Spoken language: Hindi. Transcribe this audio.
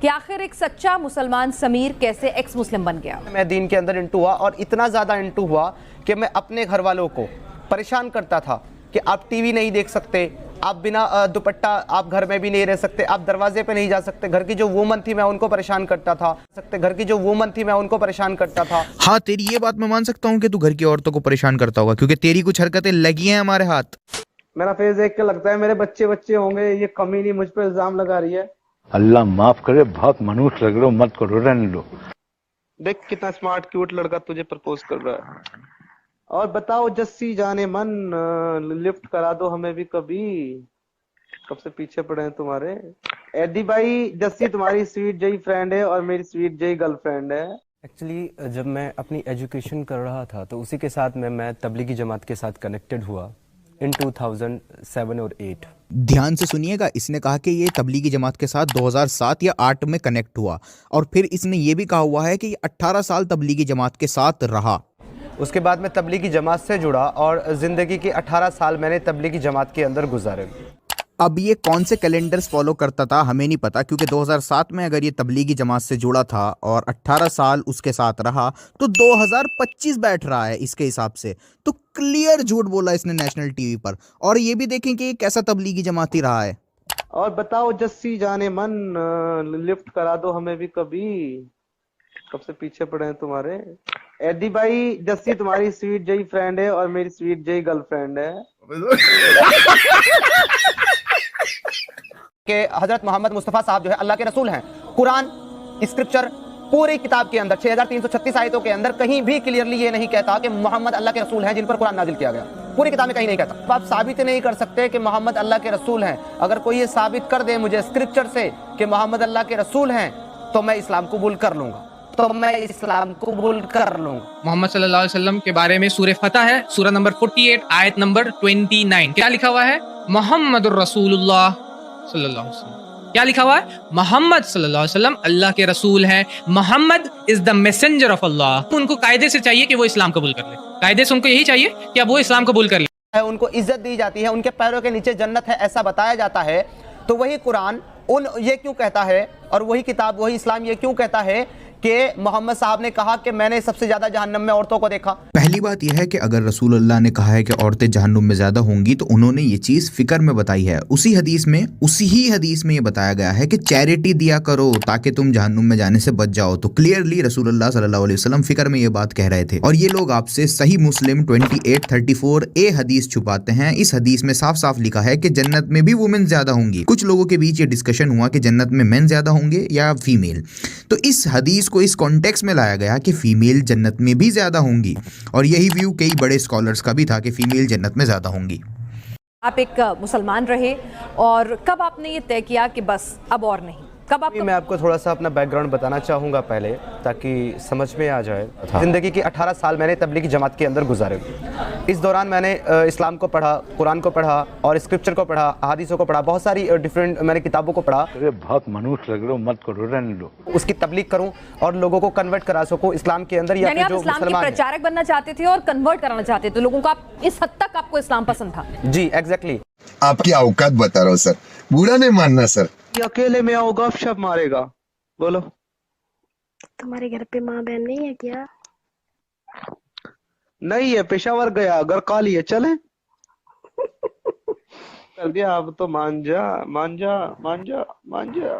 कि आखिर एक सच्चा मुसलमान समीर कैसे एक्स मुस्लिम बन गया। मैं दीन के अंदर इंटू हुआ और इतना ज़्यादा इंटू हुआ कि मैं अपने घर वालों को परेशान करता था कि आप टीवी नहीं देख सकते, आप बिना दुपट्टा आप घर में भी नहीं रह सकते, आप दरवाजे पे नहीं जा सकते। घर की जो वुमन थी मैं उनको परेशान करता था, हाँ, तेरी ये बात मैं मान सकता हूँ कि तू घर की औरतों को परेशान करता होगा, क्योंकि तेरी कुछ हरकतें लगी हैं हमारे हाथ। मेरा फेस देख के लगता है मेरे बच्चे होंगे, ये कमी नहीं मुझ पर इल्जाम लगा रही है। अल्लाह माफ करे, बहुत मनुष्य लग रहे हो, मत करो, रहने लो। देख कितना स्मार्ट क्यूट लड़का तुझे प्रपोज कर रहा है। और बताओ जस्सी जाने मन, लिफ्ट करा दो हमें भी कभी, कब से पीछे पड़े हैं तुम्हारे। एडी भाई, जस्सी तुम्हारी स्वीट जई फ्रेंड है और मेरी स्वीट जई गर्लफ्रेंड है। एक्चुअली जब मैं अपनी एजुकेशन कर रहा था तो उसी के साथ मैं तबलीगी जमात के साथ कनेक्टेड हुआ इन 2007 और 8। ध्यान से सुनिएगा, इसने कहा कि ये तबलीगी जमात के साथ 2007 या 8 में कनेक्ट हुआ, और फिर इसने ये भी कहा हुआ है कि ये 18 साल तबलीगी जमात के साथ रहा। उसके बाद मैं तबलीगी जमात से जुड़ा और ज़िंदगी के 18 साल मैंने तबलीगी जमात के अंदर गुजारे। अब ये कौन से कैलेंडर्स फॉलो करता था हमें नहीं पता, क्योंकि 2007 में अगर ये तबलीगी जमात से जुड़ा था और 18 साल उसके साथ रहा तो 2025 बैठ रहा है इसके हिसाब से। तो क्लियर झूठ बोला इसने नेशनल टीवी पर। और ये भी देखें कि ये कैसा तबलीगी जमाती रहा है। और बताओ जस्सी जाने मन, लिफ्ट करा दो हमें भी कभी, कब से पीछे पड़े हैं तुम्हारे। एडी भाई, जस्सी तुम्हारी स्वीट जई फ्रेंड है और मेरी स्वीट जई गर्लफ्रेंड है। कि हजरत मोहम्मद मुस्तफ़ा साहब जो है अल्लाह के रसूल हैं। कुरान स्क्रिप्चर पूरी किताब के अंदर 6336 आयतों के अंदर कहीं भी क्लियरली ये नहीं कहता कि मोहम्मद अल्लाह के रसूल हैं जिन पर कुरान नाजिल किया गया। पूरी किताब में कहीं नहीं कहता। तो आप साबित नहीं कर सकते कि मोहम्मद अल्लाह के रसूल हैं। अगर कोई ये साबित कर दे मुझे स्क्रिप्चर से कि मोहम्मद अल्लाह के रसूल हैं तो मैं इस्लाम कबूल कर लूंगा, मोहम्मद सल्लल्लाहु अलैहि वसल्लम के बारे में सूरह फतह है, सूरह नंबर 48 आयत नंबर 29। क्या लिखा हुआ है? मोहम्मदुर रसूलुल्लाह सल्लल्लाहु अलैहि वसल्लम। क्या लिखा हुआ है? मोहम्मद सल्लल्लाहु अलैहि वसल्लम अल्लाह के रसूल हैं। Muhammad is the messenger of Allah. उनको कायदे से चाहिए कि वो इस्लाम कबूल कर ले, कायदे से उनको यही चाहिए कि अब वो इस्लाम कबूल कर ले। उनको इज्जत दी जाती है, उनके पैरों के नीचे जन्नत है ऐसा बताया जाता है। तो वही कुरान ये क्यों कहता है और वही किताब वही इस्लाम ये क्यों कहता है कि मोहम्मद साहब ने कहा कि मैंने सबसे ज्यादा जहन्नम में औरतों को देखा। पहली बात यह है कि अगर रसूल अल्लाह ने कहा है कि औरतें जहन्नुम में ज्यादा होंगी तो उन्होंने ये चीज फिक्र में बताई है। उसी ही हदीस में ये बताया गया है कि चैरिटी दिया करो ताकि तुम जहन्नुम में जाने से बच जाओ। तो क्लियरली रसूल अल्लाह सल्लल्लाहु अलैहि वसल्लम फिक्र में ये बात कह रहे थे। और ये लोग आपसे सही मुस्लिम 2834 हदीस छुपाते हैं। इस हदीस में साफ साफ लिखा है कि जन्नत में भी वुमेन ज्यादा होंगी। कुछ लोगों के बीच ये डिस्कशन हुआ कि जन्नत में मेन ज्यादा होंगे या फीमेल। तो इस हदीस को इस कॉन्टेक्स्ट में लाया गया कि फीमेल जन्नत में भी ज्यादा होंगी, और यही व्यू कई बड़े स्कॉलर्स का भी था कि फीमेल जन्नत में ज्यादा होंगी। आप एक मुसलमान रहे और कब आपने ये तय किया कि बस अब और नहीं? कब आप? मैं आपको थोड़ा सा अपना बैकग्राउंड बताना चाहूँगा पहले ताकि समझ में आ जाए। ज़िंदगी के 18 साल मैंने तबलीगी जमात के अंदर गुजारे। इस दौरान मैंने इस्लाम को पढ़ा, कुरान को पढ़ा और स्क्रिप्चर को पढ़ा, हदीसों को पढ़ा, बहुत सारी डिफरेंट मैंने किताबों को पढ़ा। अरे बहुत मनुष्य लग रहे हो, मत करो, रहने लो। उसकी तबलीग करूँ और लोगों को कन्वर्ट करा सकूँ इस्लाम के अंदर। यानी आप इस्लाम के प्रचारक बनना चाहते थे और कन्वर्ट कराना चाहते थे लोगों को। आप इस हद तक आपको इस्लाम पसंद था? जी एग्जैक्टली। आपकी औकात बता रहा हूँ सर, बुरा नहीं मानना सर। ये अकेले में आओ गपशप मारेगा। बोलो, तुम्हारे घर पे माँ बहन नहीं है क्या? नहीं है, पेशावर गया, अगर काली है चले। कर दिया अब तो मान जा मान जा मान जा मान जा।